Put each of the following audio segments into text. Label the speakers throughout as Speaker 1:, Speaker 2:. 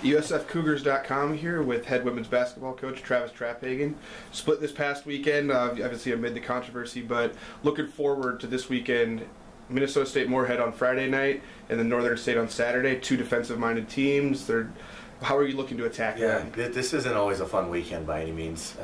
Speaker 1: USFCougars.com here with head women's basketball coach Travis Traphagen. Split this past weekend, obviously amid the controversy, but looking forward to this weekend. Minnesota State Moorhead on Friday night and then Northern State on Saturday. Two defensive-minded teams. How are you looking to attack them?
Speaker 2: This isn't always a fun weekend by any means.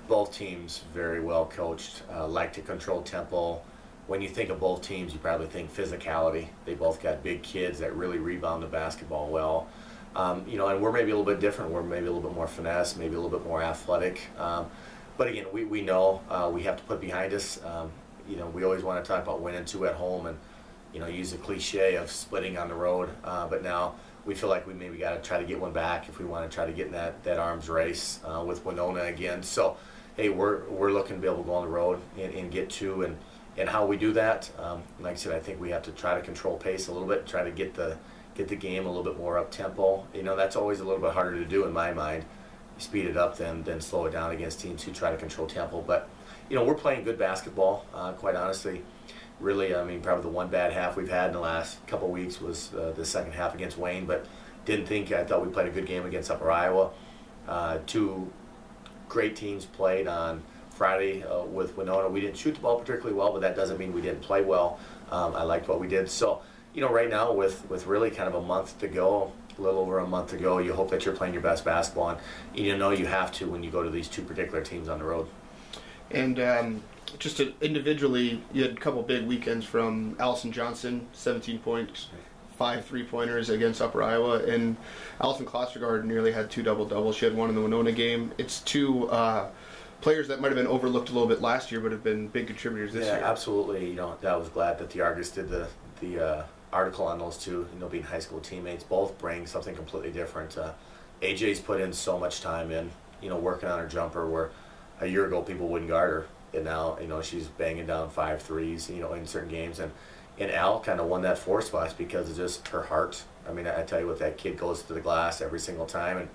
Speaker 2: Both teams very well coached, like to control tempo. When you think of both teams, you probably think physicality. They both got big kids that really rebound the basketball well. And we're maybe a little bit different. We're maybe a little bit more finesse, maybe a little bit more athletic. But again, we know we have to put behind us. We always want to talk about winning two at home and, use the cliche of splitting on the road. But now we feel like we maybe got to try to get one back if we want to try to get in that arms race with Winona again. So, hey, we're looking to be able to go on the road and get two. And how we do that, like I said, I think we have to try to control pace a little bit, try to get the game a little bit more up tempo. That's always a little bit harder to do in my mind. You speed it up then slow it down against teams who try to control tempo. But we're playing good basketball, quite honestly. Really, probably the one bad half we've had in the last couple of weeks was the second half against Wayne, but I thought we played a good game against Upper Iowa. Two great teams played on Friday with Winona. We didn't shoot the ball particularly well, but that doesn't mean we didn't play well. I liked what we did. So, right now with really kind of a month to go, a little over a month to go, you hope that you're playing your best basketball, and you have to when you go to these two particular teams on the road.
Speaker 1: And just individually, you had a couple big weekends from Allison Johnson, 17 points, 5 3-pointers against Upper Iowa, and Allison Klostergaard nearly had 2 double-doubles. She had one in the Winona game. It's two players that might have been overlooked a little bit last year, but have been big contributors this year.
Speaker 2: Yeah, absolutely. I was glad that the Argus did the article on those two, being high school teammates. Both bring something completely different. AJ's put in so much time in, working on her jumper where a year ago people wouldn't guard her. And now, she's banging down 5 threes, in certain games. And Al kind of won that 4 spots because of just her heart. I tell you what, that kid goes to the glass every single time. And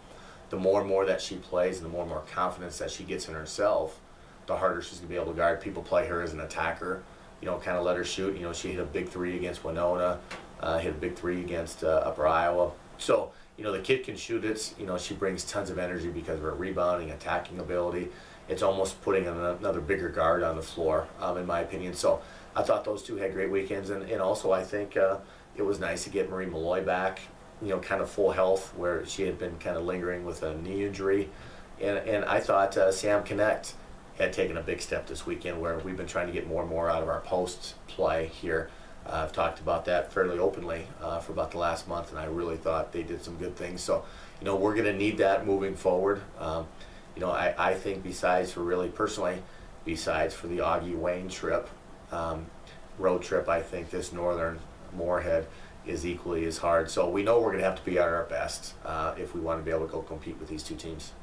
Speaker 2: the more and more that she plays and the more and more confidence that she gets in herself, the harder she's going to be able to guard. People play her as an attacker, kind of let her shoot. She hit a big 3 against Winona, hit a big 3 against Upper Iowa. So, the kid can shoot it. She brings tons of energy because of her rebounding, attacking ability. It's almost putting another bigger guard on the floor, in my opinion. So I thought those two had great weekends. And also I think it was nice to get Marie Malloy back, kind of full health, where she had been kind of lingering with a knee injury. And I thought Sam Connect had taken a big step this weekend, where we've been trying to get more and more out of our post play here. I've talked about that fairly openly for about the last month, and I really thought they did some good things. So, we're going to need that moving forward. I think besides for the Augie Wayne trip, road trip, I think this Northern Moorhead is equally as hard. So we know we're going to have to be at our best if we want to be able to go compete with these two teams.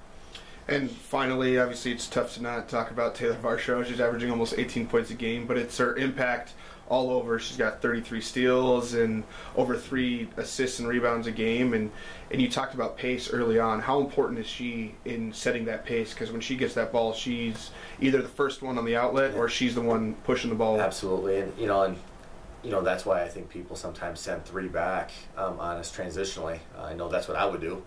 Speaker 1: And finally, obviously, it's tough to not talk about Taylor Varsho. She's averaging almost 18 points a game, but it's her impact all over. She's got 33 steals and over 3 assists and rebounds a game. And you talked about pace early on. How important is she in setting that pace? Because when she gets that ball, she's either the first one on the outlet or she's the one pushing the ball.
Speaker 2: Absolutely. And that's why I think people sometimes send 3 back on us transitionally. I know that's what I would do.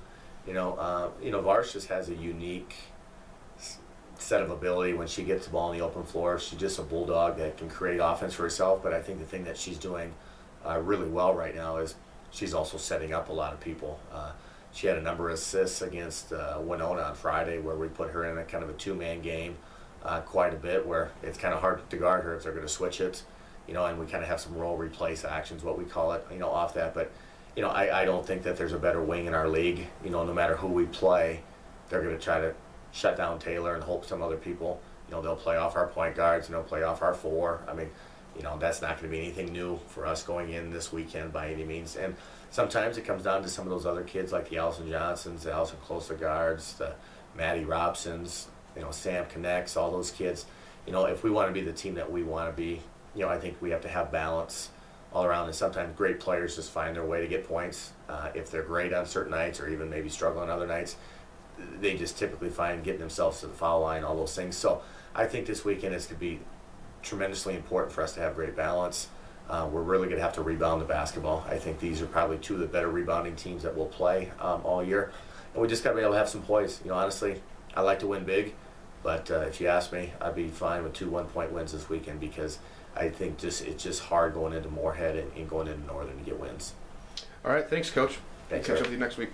Speaker 2: Varsh just has a unique set of ability when she gets the ball on the open floor. She's just a bulldog that can create offense for herself. But I think the thing that she's doing really well right now is she's also setting up a lot of people. She had a number of assists against Winona on Friday, where we put her in a kind of a 2-man game quite a bit, where it's kind of hard to guard her if they're going to switch it. And we kind of have some role replace actions, what we call it, off that. But I don't think that there's a better wing in our league. No matter who we play, they're going to try to shut down Taylor and hope some other people, they'll play off our point guards and they'll play off our 4. That's not going to be anything new for us going in this weekend by any means. And sometimes it comes down to some of those other kids like the Allison Johnsons, the Allison Klostergaards, the Maddie Robsons, Sam Connects, all those kids. If we want to be the team that we want to be, I think we have to have balance all around. And sometimes great players just find their way to get points. If they're great on certain nights or even maybe struggle on other nights, they just typically find getting themselves to the foul line, all those things. So I think this weekend is going to be tremendously important for us to have great balance. We're really going to have to rebound the basketball. I think these are probably two of the better rebounding teams that will play all year. And we just got to be able to have some poise. You know, honestly, I like to win big, but if you ask me, I'd be fine with 2 one-point wins this weekend, because I think it's just hard going into Moorhead and going into Northern to get wins.
Speaker 1: All right, thanks, Coach.
Speaker 2: Thanks,
Speaker 1: Catch
Speaker 2: Eric.
Speaker 1: up with you next week.